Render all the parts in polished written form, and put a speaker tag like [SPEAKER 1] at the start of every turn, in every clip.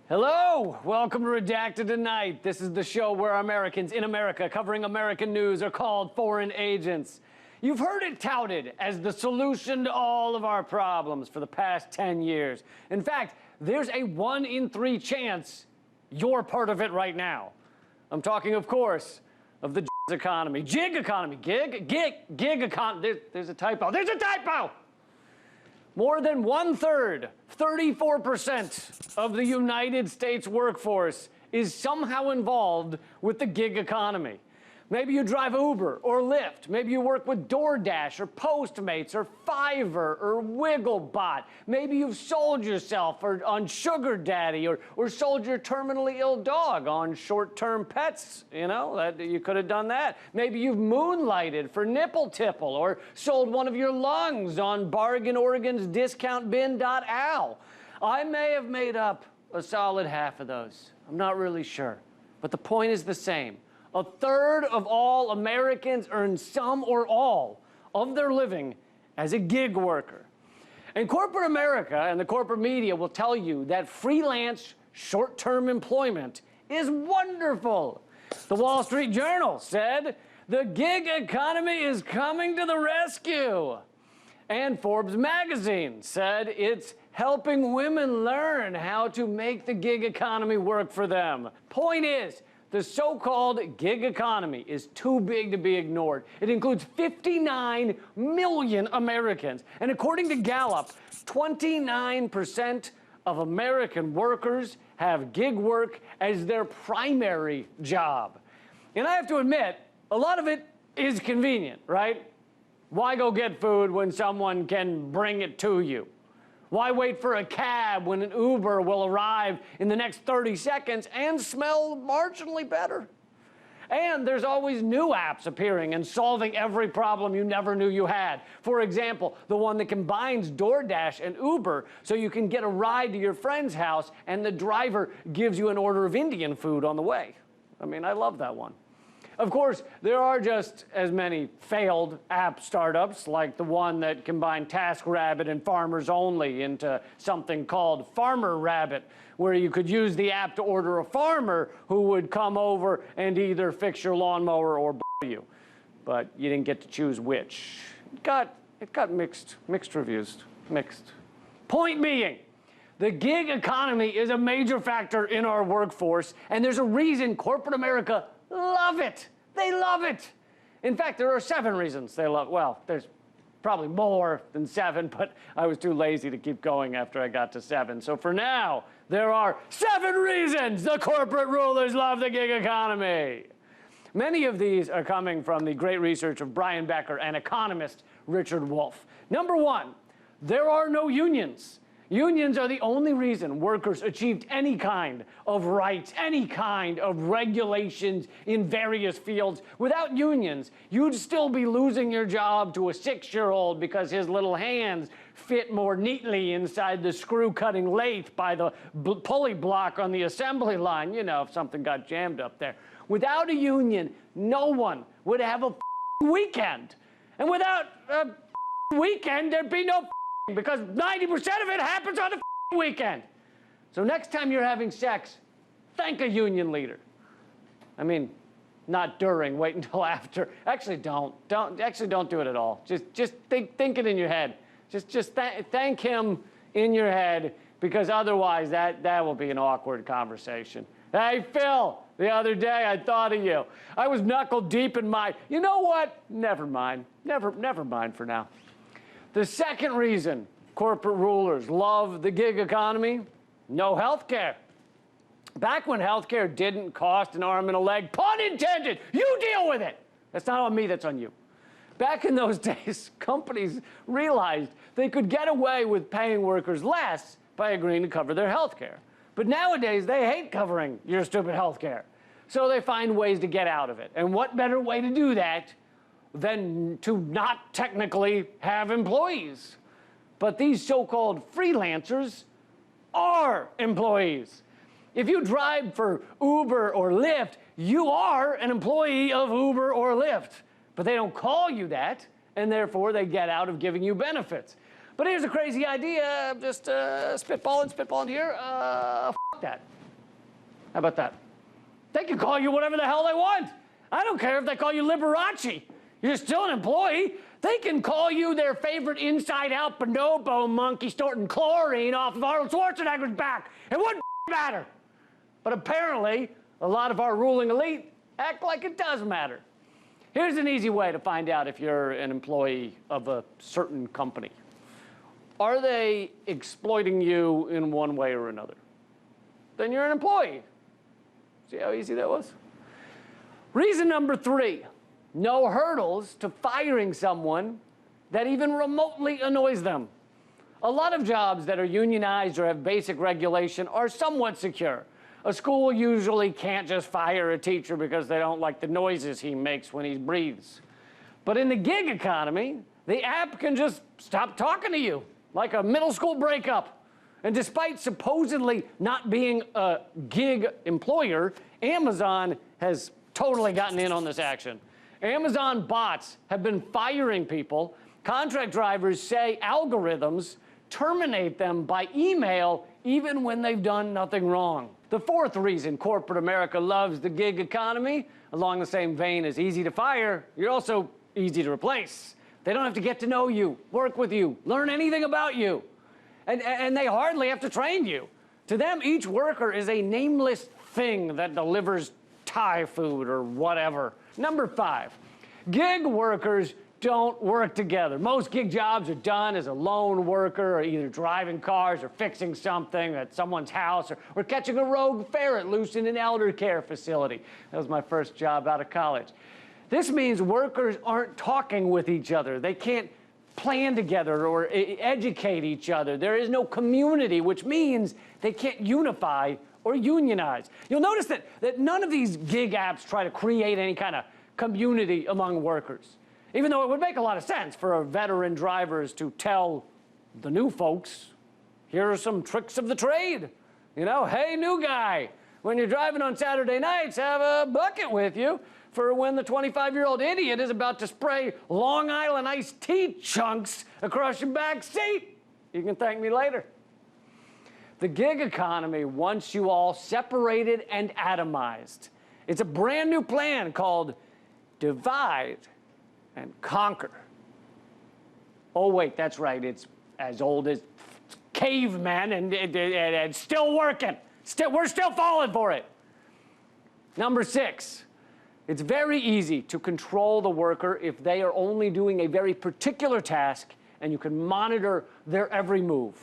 [SPEAKER 1] Hello, welcome to Redacted Tonight. This is the show where Americans in America covering American news are called foreign agents. You've heard it touted as the solution to all of our problems for the past 10 years. In fact, there's a 1 in 3 chance you're part of it right now. I'm talking, of course, of the economy. Gig economy. Gig economy. There's a typo. There's a typo! More than 1/3, 34% of the United States workforce is somehow involved with the gig economy. Maybe you drive Uber or Lyft. Maybe you work with DoorDash or Postmates or Fiverr or Wigglebot. Maybe you've sold yourself on Sugar Daddy or sold your terminally ill dog on short-term pets. You know, that you could have done that. Maybe you've moonlighted for Nipple Tipple or sold one of your lungs on Bargain Organs Discount I may have made up a solid half of those. I'm not really sure. But the point is the same. 1/3 of all Americans earn some or all of their living as a gig worker. And corporate America and the corporate media will tell you that freelance, short-term employment is wonderful. The Wall Street Journal said, the gig economy is coming to the rescue. And Forbes magazine said it's helping women learn how to make the gig economy work for them. Point is, the so-called gig economy is too big to be ignored. It includes 59 million Americans. And according to Gallup, 29% of American workers have gig work as their primary job. And I have to admit, a lot of it is convenient, right? Why go get food when someone can bring it to you? Why wait for a cab when an Uber will arrive in the next 30 seconds and smell marginally better? And there's always new apps appearing and solving every problem you never knew you had. For example, the one that combines DoorDash and Uber so you can get a ride to your friend's house and the driver gives you an order of Indian food on the way. I mean, I love that one. Of course, there are just as many failed app startups like the one that combined TaskRabbit and Farmers Only into something called Farmer Rabbit, where you could use the app to order a farmer who would come over and either fix your lawnmower or you. But you didn't get to choose which. It got mixed reviews. Mixed. Point being, the gig economy is a major factor in our workforce, and there's a reason corporate America love it. They love it. In fact, there are 7 reasons they love it. Well, there's probably more than 7, but I was too lazy to keep going after I got to 7. So for now, there are 7 reasons the corporate rulers love the gig economy. Many of these are coming from the great research of Brian Becker and economist Richard Wolff. Number 1, there are no unions. Unions are the only reason workers achieved any kind of rights, any kind of regulations in various fields. Without unions, you'd still be losing your job to a 6-year-old because his little hands fit more neatly inside the screw-cutting lathe by the pulley block on the assembly line, you know, if something got jammed up there. Without a union, no one would have a weekend. And without a weekend, there'd be no because 90% of it happens on the weekend. So next time you're having sex, thank a union leader. I mean, not during, wait until after. Actually, don't do it at all. Just think it in your head. Just thank him in your head, because otherwise that will be an awkward conversation. Hey, Phil, the other day I thought of you. I was knuckle deep in my, you know what? Never mind. Never mind for now. The second reason corporate rulers love the gig economy, no health care. Back when health care didn't cost an arm and a leg, pun intended, you deal with it. That's not on me, that's on you. Back in those days, companies realized they could get away with paying workers less by agreeing to cover their health care. But nowadays, they hate covering your stupid health care. So they find ways to get out of it. And what better way to do that than to not technically have employees? But these so-called freelancers are employees. If you drive for Uber or Lyft, you are an employee of Uber or Lyft. But they don't call you that, and therefore they get out of giving you benefits. But here's a crazy idea, just spitballing here. F that. How about that? They can call you whatever the hell they want. I don't care if they call you Liberace. You're still an employee. They can call you their favorite inside-out bonobo monkey snorting chlorine off of Arnold Schwarzenegger's back. It wouldn't matter. But apparently, a lot of our ruling elite act like it does matter. Here's an easy way to find out if you're an employee of a certain company. Are they exploiting you in one way or another? Then you're an employee. See how easy that was? Reason number 3, no hurdles to firing someone that even remotely annoys them. A lot of jobs that are unionized or have basic regulation are somewhat secure. A school usually can't just fire a teacher because they don't like the noises he makes when he breathes. But in the gig economy, the app can just stop talking to you, like a middle school breakup. And despite supposedly not being a gig employer, Amazon has totally gotten in on this action. Amazon bots have been firing people. Contract drivers say algorithms terminate them by email even when they've done nothing wrong. The 4th reason corporate America loves the gig economy, along the same vein as easy to fire, you're also easy to replace. They don't have to get to know you, work with you, learn anything about you. And they hardly have to train you. To them, each worker is a nameless thing that delivers Thai food or whatever. Number 5, gig workers don't work together. Most gig jobs are done as a lone worker, or either driving cars or fixing something at someone's house, or catching a rogue ferret loose in an elder care facility. That was my first job out of college. This means workers aren't talking with each other. They can't plan together or educate each other. There is no community, which means they can't unify or unionize. You'll notice that none of these gig apps try to create any kind of community among workers, even though it would make a lot of sense for veteran drivers to tell the new folks, here are some tricks of the trade. You know, hey, new guy, when you're driving on Saturday nights, have a bucket with you for when the 25-year-old idiot is about to spray Long Island iced tea chunks across your back seat. You can thank me later. The gig economy wants you all separated and atomized. It's a brand new plan called divide and conquer. Oh, wait, that's right. It's as old as cavemen and still working. We're still falling for it. Number 6, it's very easy to control the worker if they are only doing a very particular task and you can monitor their every move.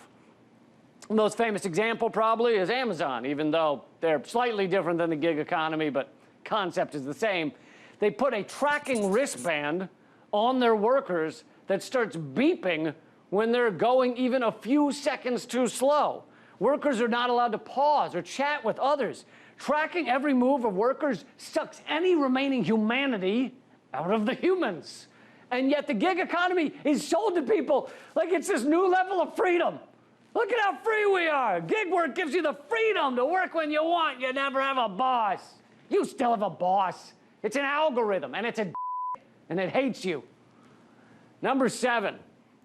[SPEAKER 1] The most famous example probably is Amazon, even though they're slightly different than the gig economy, but concept is the same. They put a tracking wristband on their workers that starts beeping when they're going even a few seconds too slow. Workers are not allowed to pause or chat with others. Tracking every move of workers sucks any remaining humanity out of the humans. And yet the gig economy is sold to people like it's this new level of freedom. Look at how free we are. Gig work gives you the freedom to work when you want. You never have a boss. You still have a boss. It's an algorithm, and it's a and it hates you. Number 7,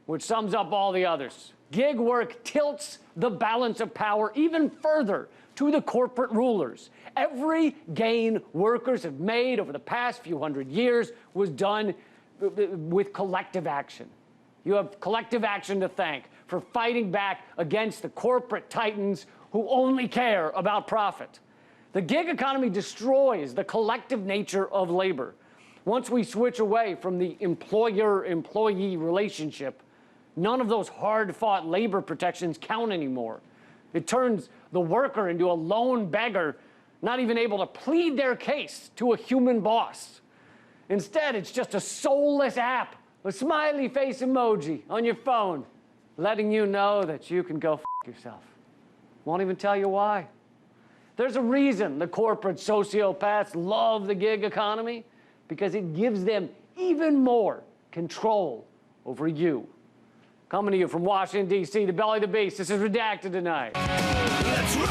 [SPEAKER 1] which sums up all the others. Gig work tilts the balance of power even further to the corporate rulers. Every gain workers have made over the past few hundred years was done with collective action. You have collective action to thank for fighting back against the corporate titans who only care about profit. The gig economy destroys the collective nature of labor. Once we switch away from the employer-employee relationship, none of those hard-fought labor protections count anymore. It turns the worker into a lone beggar, not even able to plead their case to a human boss. Instead, it's just a soulless app, a smiley face emoji on your phone, letting you know that you can go f*** yourself. Won't even tell you why. There's a reason the corporate sociopaths love the gig economy, because it gives them even more control over you. Coming to you from Washington, D.C., the belly of the beast, this is Redacted Tonight.
[SPEAKER 2] Let's roll,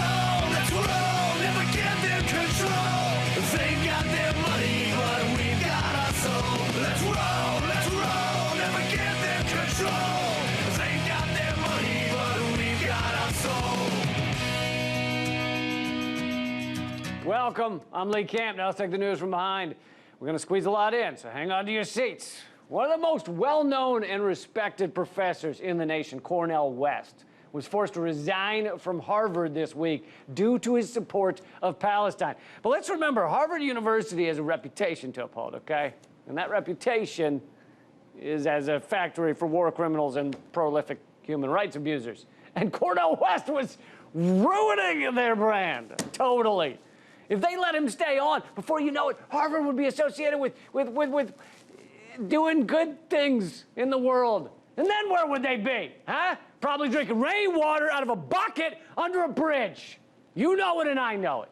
[SPEAKER 2] never give them control. They got their money, but we got our soul. Let's roll, never give them control. They got
[SPEAKER 1] Welcome. I'm Lee Camp. Now let's take the news from behind. We're going to squeeze a lot in, so hang on to your seats. One of the most well-known and respected professors in the nation, Cornel West, was forced to resign from Harvard this week due to his support of Palestine. But let's remember, Harvard University has a reputation to uphold, okay? And that reputation is as a factory for war criminals and prolific human rights abusers. And Cornel West was ruining their brand, totally. If they let him stay on, before you know it, Harvard would be associated with doing good things in the world. And then where would they be, huh? Probably drinking rainwater out of a bucket under a bridge. You know it and I know it.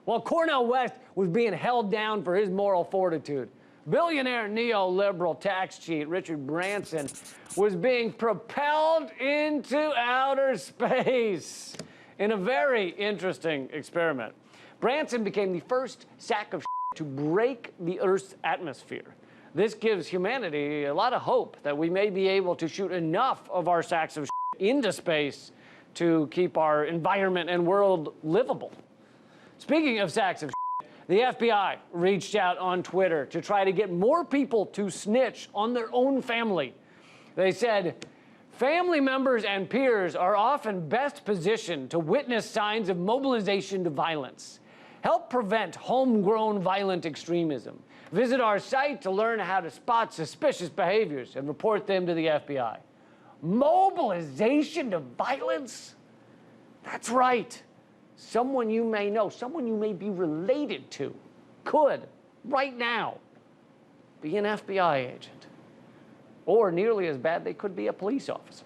[SPEAKER 1] While Cornel West was being held down for his moral fortitude, billionaire neoliberal tax cheat Richard Branson was being propelled into outer space in a very interesting experiment. Branson became the first sack of shit to break the Earth's atmosphere. This gives humanity a lot of hope that we may be able to shoot enough of our sacks of shit into space to keep our environment and world livable. Speaking of sacks of shit, the FBI reached out on Twitter to try to get more people to snitch on their own family. They said, family members and peers are often best positioned to witness signs of mobilization to violence. Help prevent homegrown violent extremism. Visit our site to learn how to spot suspicious behaviors and report them to the FBI. Mobilization to violence? That's right. Someone you may know, someone you may be related to, could, right now, be an FBI agent. Or nearly as bad, they could be a police officer.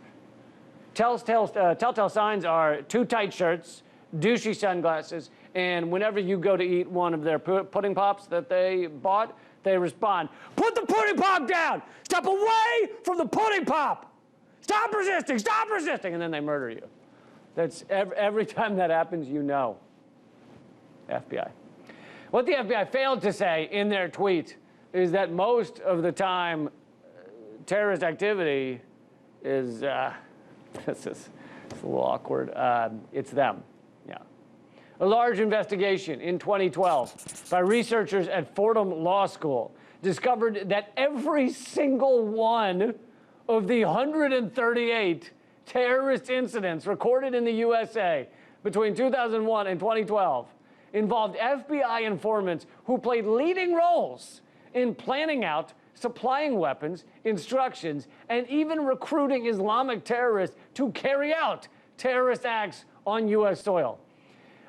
[SPEAKER 1] Telltale signs are too tight shirts, douchey sunglasses, and whenever you go to eat one of their pudding pops that they bought, they respond, "Put the pudding pop down! Step away from the pudding pop! Stop resisting!" And then they murder you. That's every time that happens, you know. FBI. What the FBI failed to say in their tweet is that most of the time, terrorist activity is, it's a little awkward, it's them. Yeah. A large investigation in 2012 by researchers at Fordham Law School discovered that every single one of the 138 terrorist incidents recorded in the USA between 2001 and 2012 involved FBI informants who played leading roles in planning out, supplying weapons, instructions, and even recruiting Islamic terrorists to carry out terrorist acts on U.S. soil.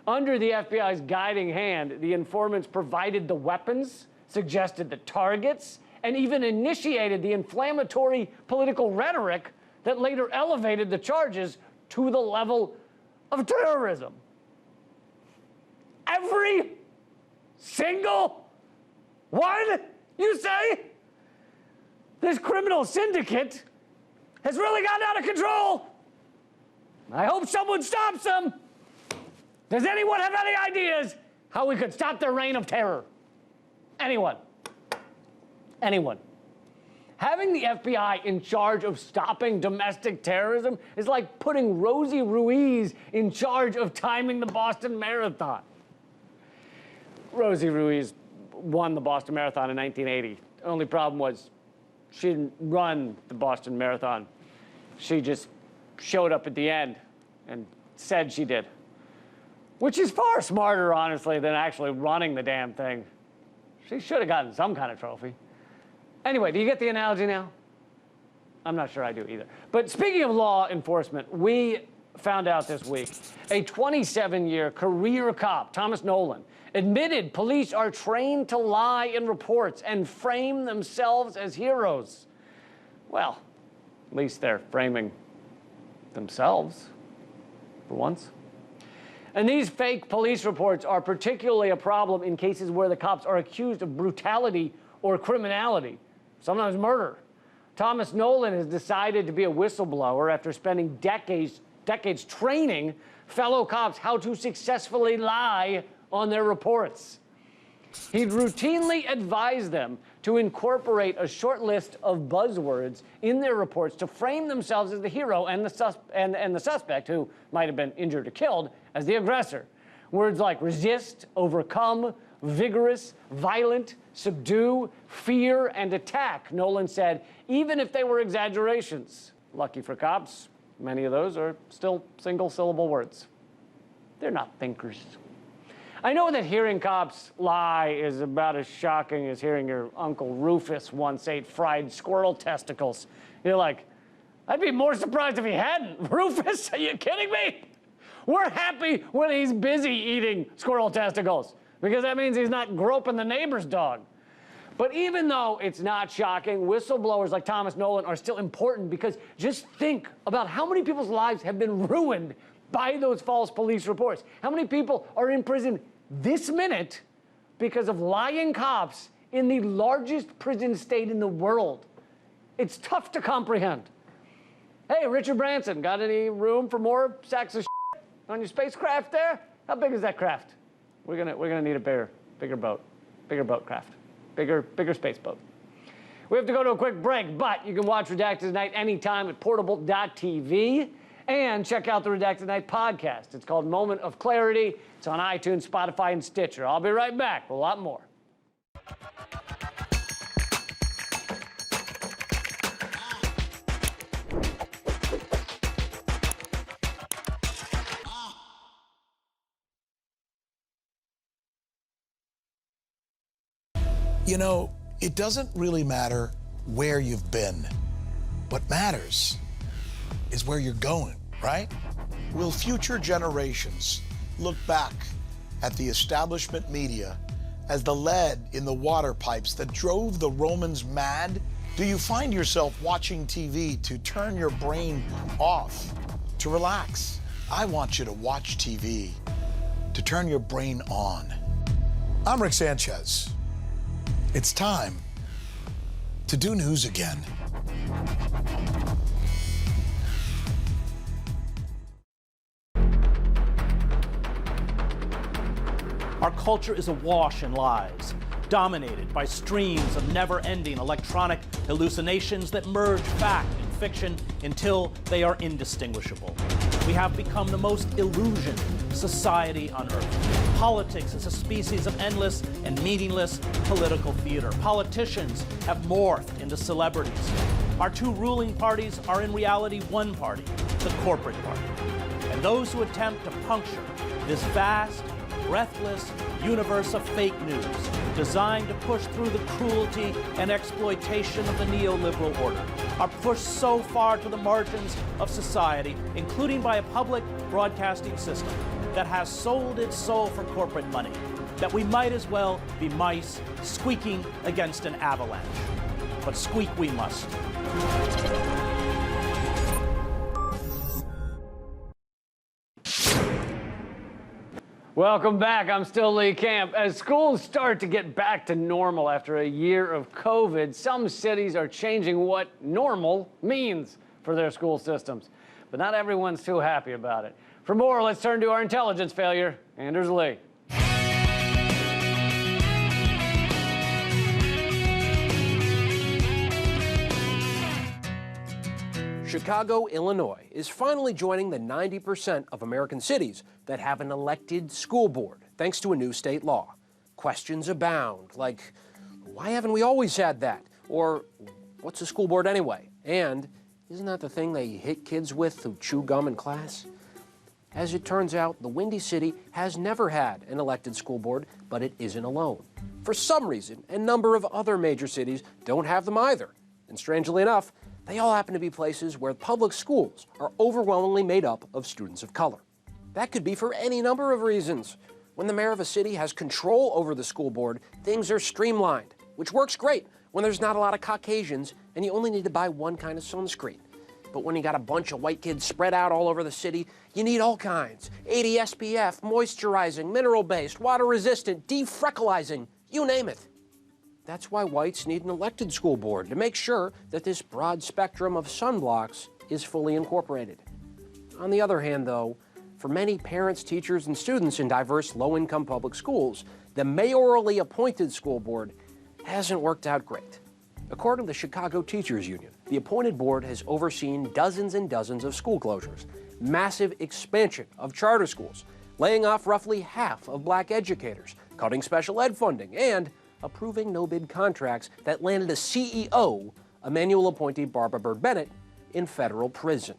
[SPEAKER 1] Under the FBI's guiding hand, the informants provided the weapons, suggested the targets, and even initiated the inflammatory political rhetoric that later elevated the charges to the level of terrorism. Every single one, you say? This criminal syndicate has really gotten out of control. I hope someone stops them. Does anyone have any ideas how we could stop their reign of terror? Anyone? Anyone? Having the FBI in charge of stopping domestic terrorism is like putting Rosie Ruiz in charge of timing the Boston Marathon. Rosie Ruiz won the Boston Marathon in 1980. The only problem was she didn't run the Boston Marathon. She just showed up at the end and said she did. Which is far smarter, honestly, than actually running the damn thing. She should have gotten some kind of trophy. Anyway, do you get the analogy now? I'm not sure I do either. But speaking of law enforcement, we found out this week a 27-year career cop, Thomas Nolan, admitted police are trained to lie in reports and frame themselves as heroes. Well, at least they're framing themselves, for once. And these fake police reports are particularly a problem in cases where the cops are accused of brutality or criminality, sometimes murder. Thomas Nolan has decided to be a whistleblower after spending decades training fellow cops how to successfully lie on their reports. He'd routinely advise them to incorporate a short list of buzzwords in their reports to frame themselves as the hero and the suspect, who might have been injured or killed, as the aggressor. Words like resist, overcome, vigorous, violent, subdue, fear, and attack, Nolan said, even if they were exaggerations. Lucky for cops, many of those are still single-syllable words. They're not thinkers. I know that hearing cops lie is about as shocking as hearing your Uncle Rufus once ate fried squirrel testicles. You're like, I'd be more surprised if he hadn't. Rufus, are you kidding me? We're happy when he's busy eating squirrel testicles, because that means he's not groping the neighbor's dog. But even though it's not shocking, whistleblowers like Thomas Nolan are still important, because just think about how many people's lives have been ruined by those false police reports. How many people are in prison this minute because of lying cops in the largest prison state in the world? It's tough to comprehend. Hey, Richard Branson, got any room for more sacks of shit on your spacecraft there? How big is that craft? We're gonna need a bigger boat craft, bigger space boat. We have to go to a quick break, but you can watch Redacted Tonight anytime at portable.tv. And check out the Redacted Tonight podcast. It's called Moment of Clarity. It's on iTunes, Spotify, and Stitcher. I'll be right back with a lot more.
[SPEAKER 3] You know, it doesn't really matter where you've been. What matters is where you're going, right? Will future generations look back at the establishment media as the lead in the water pipes that drove the Romans mad? Do you find yourself watching TV to turn your brain off, to relax? I want you to watch TV to turn your brain on. I'm Rick Sanchez. It's time to do news again.
[SPEAKER 4] Our culture is awash in lies, dominated by streams of never-ending electronic hallucinations that merge fact and fiction until they are indistinguishable. We have become the most illusioned society on earth. Politics is a species of endless and meaningless political theater. Politicians have morphed into celebrities. Our two ruling parties are in reality one party, the corporate party. And those who attempt to puncture this vast, breathless universe of fake news designed to push through the cruelty and exploitation of the neoliberal order are pushed so far to the margins of society, including by a public broadcasting system that has sold its soul for corporate money, that we might as well be mice squeaking against an avalanche. But squeak we must.
[SPEAKER 1] Welcome back. I'm still Lee Camp. As schools start to get back to normal after a year of COVID, some cities are changing what normal means for their school systems. But not everyone's too happy about it. For more, let's turn to our intelligence failure, Anders Lee.
[SPEAKER 5] Chicago, Illinois is finally joining the 90% of American cities that have an elected school board, thanks to a new state law. Questions abound, like, why haven't we always had that? Or, what's a school board anyway? And, isn't that the thing they hit kids with who chew gum in class? As it turns out, the Windy City has never had an elected school board, but it isn't alone. For some reason, a number of other major cities don't have them either. And strangely enough, they all happen to be places where public schools are overwhelmingly made up of students of color. That could be for any number of reasons. When the mayor of a city has control over the school board, things are streamlined, which works great when there's not a lot of Caucasians and you only need to buy one kind of sunscreen. But when you got a bunch of white kids spread out all over the city, you need all kinds. 80 SPF, moisturizing, mineral-based, water-resistant, defrecklizing, you name it. That's why whites need an elected school board to make sure that this broad spectrum of sunblocks is fully incorporated. On the other hand, though, for many parents, teachers, and students in diverse low-income public schools, the mayorally appointed school board hasn't worked out great. According to the Chicago Teachers Union, the appointed board has overseen dozens and dozens of school closures, massive expansion of charter schools, laying off roughly half of black educators, cutting special ed funding, and approving no-bid contracts that landed a CEO, Emmanuel appointee Barbara Byrd Bennett, in federal prison.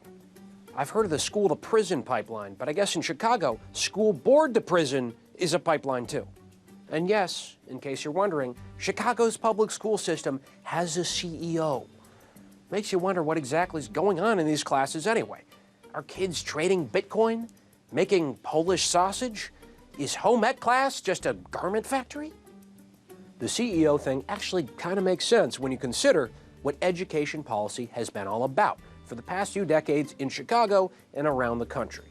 [SPEAKER 5] I've heard of the school-to-prison pipeline, but I guess in Chicago, school board to prison is a pipeline too. And yes, in case you're wondering, Chicago's public school system has a CEO. Makes you wonder what exactly is going on in these classes anyway. Are kids trading Bitcoin? Making Polish sausage? Is home ec class just a garment factory? The CEO thing actually kind of makes sense when you consider what education policy has been all about for the past few decades in Chicago and around the country.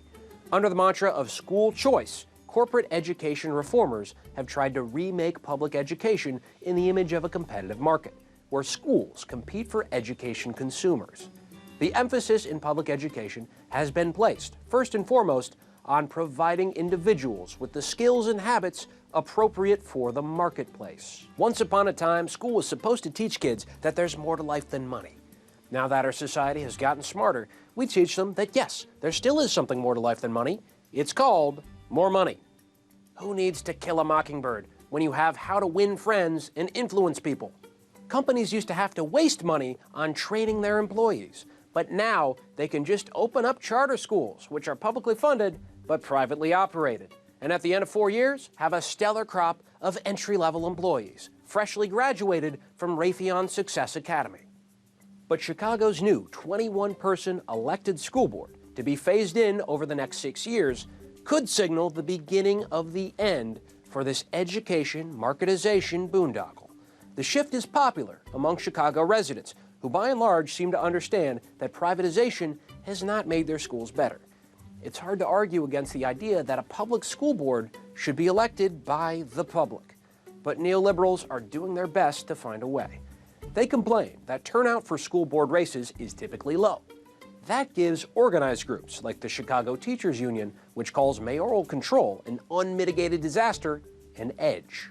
[SPEAKER 5] Under the mantra of school choice, corporate education reformers have tried to remake public education in the image of a competitive market, where schools compete for education consumers. The emphasis in public education has been placed, first and foremost, on providing individuals with the skills and habits appropriate for the marketplace. Once upon a time, school was supposed to teach kids that there's more to life than money. Now that our society has gotten smarter, we teach them that yes, there still is something more to life than money. It's called more money. Who needs to kill a mockingbird when you have how to win friends and influence people? Companies used to have to waste money on training their employees, but now they can just open up charter schools, which are publicly funded but privately operated, and at the end of 4 years, have a stellar crop of entry-level employees, freshly graduated from Raytheon Success Academy. But Chicago's new 21-person elected school board, to be phased in over the next 6 years, could signal the beginning of the end for this education marketization boondoggle. The shift is popular among Chicago residents, who by and large seem to understand that privatization has not made their schools better. It's hard to argue against the idea that a public school board should be elected by the public. But neoliberals are doing their best to find a way. They complain that turnout for school board races is typically low. That gives organized groups like the Chicago Teachers Union, which calls mayoral control an unmitigated disaster, an edge.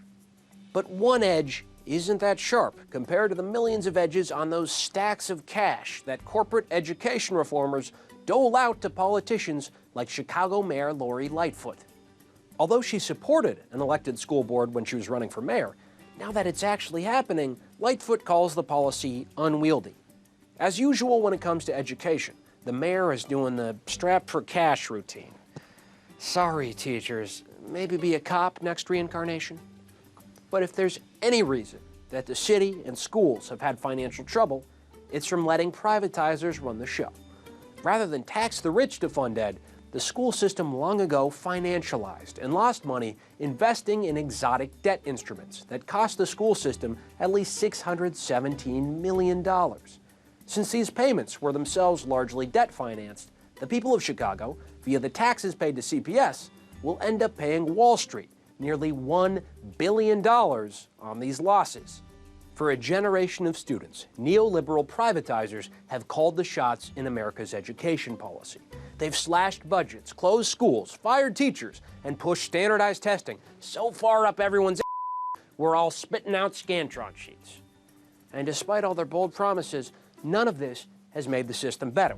[SPEAKER 5] But one edge isn't that sharp compared to the millions of edges on those stacks of cash that corporate education reformers dole out to politicians like Chicago Mayor Lori Lightfoot. Although she supported an elected school board when she was running for mayor, now that it's actually happening, Lightfoot calls the policy unwieldy. As usual when it comes to education, the mayor is doing the strap for cash routine. Sorry, teachers, maybe be a cop next reincarnation? But if there's any reason that the city and schools have had financial trouble, it's from letting privatizers run the show. Rather than tax the rich to fund ed, the school system long ago financialized and lost money investing in exotic debt instruments that cost the school system at least $617 million. Since these payments were themselves largely debt financed, the people of Chicago, via the taxes paid to CPS, will end up paying Wall Street nearly $1 billion on these losses. For a generation of students, neoliberal privatizers have called the shots in America's education policy. They've slashed budgets, closed schools, fired teachers, and pushed standardized testing so far up everyone's we're all spitting out Scantron sheets. And despite all their bold promises, none of this has made the system better.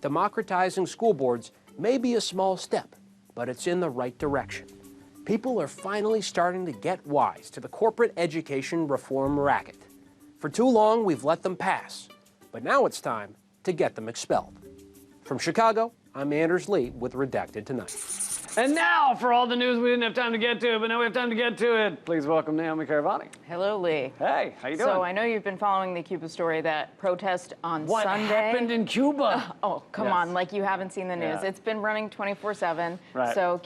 [SPEAKER 5] Democratizing school boards may be a small step, but it's in the right direction. People are finally starting to get wise to the corporate education reform racket. For too long, we've let them pass, but now it's time to get them expelled. From Chicago, I'm Anders Lee with Redacted Tonight.
[SPEAKER 1] And now for all the news we didn't have time to get to, but now we have time to get to it. Please welcome Naomi Karavani.
[SPEAKER 6] Hello, Lee.
[SPEAKER 1] Hey, how you doing?
[SPEAKER 6] So I know you've been following the Cuba story, that protest on
[SPEAKER 1] What
[SPEAKER 6] Sunday.
[SPEAKER 1] happened in Cuba?
[SPEAKER 6] Oh, come
[SPEAKER 1] Yes.
[SPEAKER 6] on, like you haven't seen the news.
[SPEAKER 1] Yeah.
[SPEAKER 6] It's been running 24/7.
[SPEAKER 1] Right.
[SPEAKER 6] So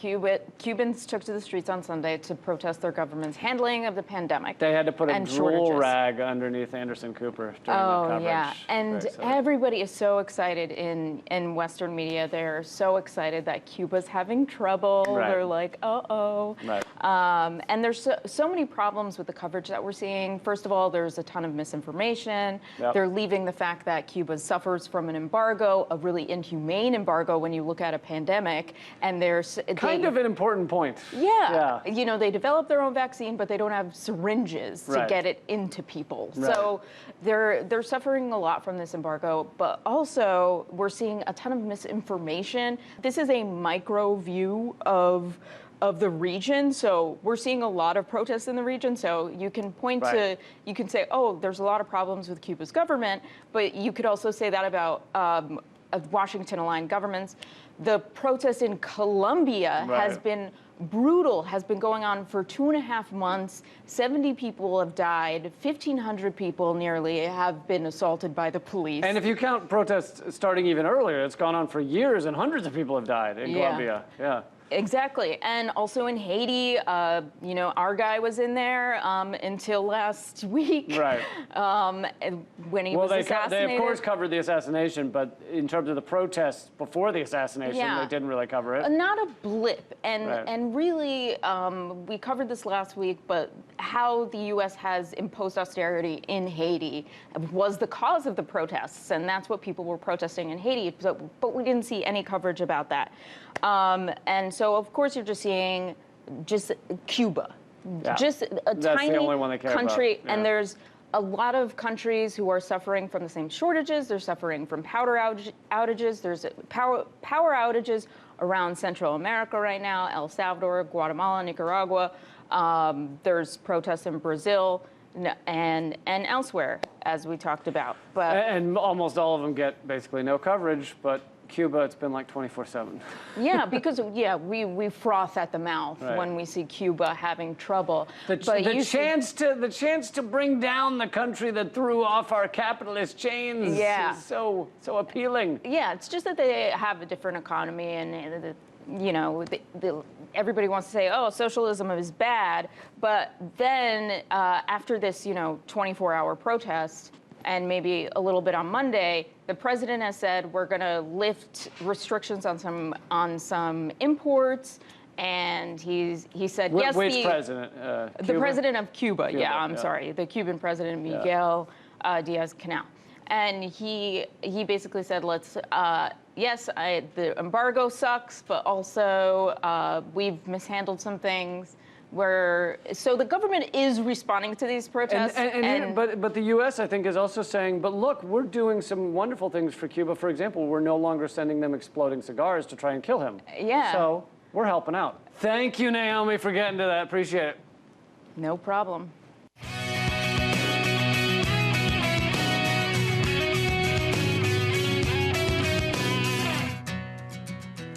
[SPEAKER 6] Cubans took to the streets on Sunday to protest their government's handling of the pandemic.
[SPEAKER 1] They had to put a
[SPEAKER 6] and
[SPEAKER 1] drool
[SPEAKER 6] shortages.
[SPEAKER 1] rag underneath Anderson Cooper during the
[SPEAKER 6] Oh,
[SPEAKER 1] coverage.
[SPEAKER 6] yeah. And
[SPEAKER 1] Very sad.
[SPEAKER 6] everybody is so excited in Western media. They're so excited that Cuba's having trouble.
[SPEAKER 1] Right.
[SPEAKER 6] They're like, uh-oh.
[SPEAKER 1] Right.
[SPEAKER 6] And there's so many problems with the coverage that we're seeing. First of all, there's a ton of misinformation.
[SPEAKER 1] Yep.
[SPEAKER 6] They're leaving the fact that Cuba suffers from an embargo, a really inhumane embargo when you look at a pandemic. And there's
[SPEAKER 1] Kind of an important point.
[SPEAKER 6] yeah. You know, they develop their own vaccine, but they don't have syringes to
[SPEAKER 1] Right.
[SPEAKER 6] get it into people.
[SPEAKER 1] Right.
[SPEAKER 6] So they're suffering a lot from this embargo, but also we're seeing a ton of misinformation. This is a micro view view of the region. So we're seeing a lot of protests in the region. So you can point to, you can say, oh, there's a lot of problems with Cuba's government, but you could also say that about Washington-aligned governments. The protest in Colombia has been brutal, has been going on for 2.5 months. 70 people have died. 1,500 people nearly have been assaulted by the police.
[SPEAKER 1] And if you count protests starting even earlier, it's gone on for years and hundreds of people have died in Colombia. Yeah.
[SPEAKER 6] Exactly. And also in Haiti, you know, our guy was in there until last week. Right. When he was assassinated.
[SPEAKER 1] They, of course, covered the assassination, but in terms of the protests before the assassination, they didn't really cover it.
[SPEAKER 6] Not a blip. And really, we covered this last week, but how the U.S. has imposed austerity in Haiti was the cause of the protests, and that's what people were protesting in Haiti, but we didn't see any coverage about that. And so, of course, you're just seeing just Cuba, just a tiny country, and there's a lot of countries who are suffering from the same shortages. They're suffering from power outages. There's power outages around Central America right now, El Salvador, Guatemala, Nicaragua. There's protests in Brazil and elsewhere, as we talked about. But
[SPEAKER 1] and almost all of them get basically no coverage, but Cuba, it's been like 24/7.
[SPEAKER 6] Yeah, because we froth at the mouth when we see Cuba having trouble.
[SPEAKER 1] The chance to bring down the country that threw off our capitalist chains is so appealing.
[SPEAKER 6] Yeah, it's just that they have a different economy, and you know, everybody wants to say, oh, socialism is bad, but then after this, you know, 24-hour protest, and maybe a little bit on Monday, the president has said we're going to lift restrictions on some imports, and he said yes.
[SPEAKER 1] Which president?
[SPEAKER 6] The president of Cuba. I'm sorry, the Cuban president Miguel Diaz-Canel, and he basically said the embargo sucks, but also we've mishandled some things. So the government is responding to these protests.
[SPEAKER 1] But the U.S., I think, is also saying, but look, we're doing some wonderful things for Cuba. For example, we're no longer sending them exploding cigars to try and kill him.
[SPEAKER 6] Yeah.
[SPEAKER 1] So we're helping out. Thank you, Naomi, for getting to that. Appreciate it.
[SPEAKER 6] No problem.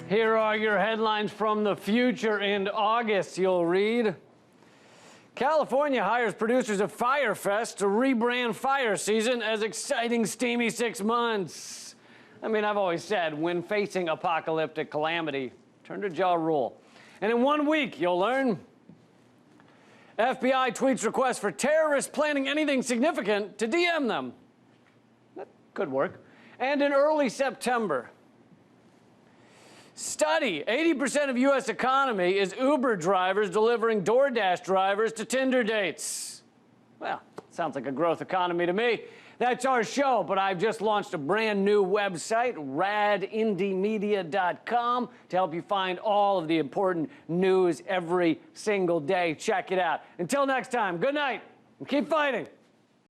[SPEAKER 1] Here are your headlines from the future. In August, you'll read, California hires producers of Fyre Fest to rebrand fire season as exciting, steamy 6 months. I mean, I've always said, when facing apocalyptic calamity, turn to Ja Rule. And in 1 week, you'll learn, FBI tweets requests for terrorists planning anything significant to DM them. That could work. And in early September, study, 80% of U.S. economy is Uber drivers delivering DoorDash drivers to Tinder dates. Well, sounds like a growth economy to me. That's our show, but I've just launched a brand new website, radindiemedia.com, to help you find all of the important news every single day. Check it out. Until next time, good night and keep fighting.